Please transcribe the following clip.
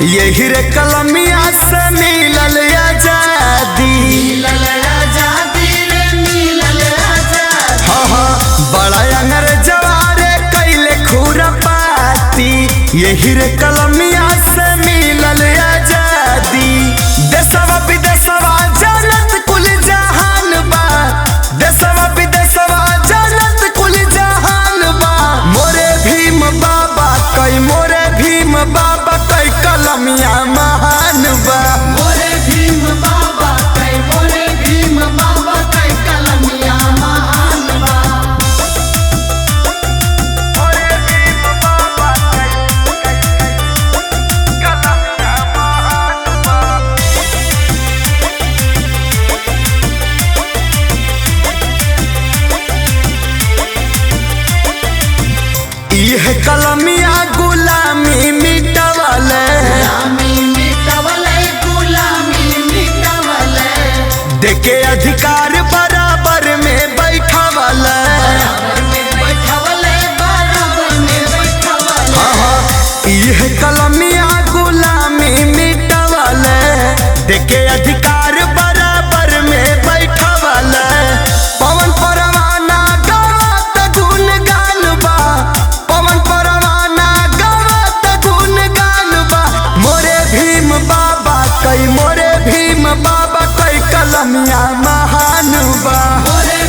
यही रे कलमिया से मिलल आजादी। हाँ हाँ बड़ा अंग्रेजवा रे कैले खुरपाती, यही रे कलमिया से मिलल आजादी। देशवा विदेशवा जानत कुल जहान बा, देशवा विदेशवा जानत कुल जहान बा। मोरे भीम बाबा कई, मोरे भीम बाबा कई कलमिया महान बा। मोरे भीम बाबा कई, मोरे भीम बाबा कई कलमिया महान बा। मोरे भीम बाबा कई कलमिया महान बा। इह कलमिया गुलामी मिटवले, गुलामी मिटवले, गुलामी मिटवले। देके अधिकार बराबर में बैठवले। बराबर में बैठवले, बराबर में बैठवले। हाँ हाँ इह कलमिया गुलामी मिटवले, देके अधिकार बराबर में बैठवले। पवन परवाना गावत गुणगान बा, पवन परवाना गावत गुणगान बा। मोरे भीम बाबा कई, मोरे भीम बाबा कई कलमिया महान बा। मोरे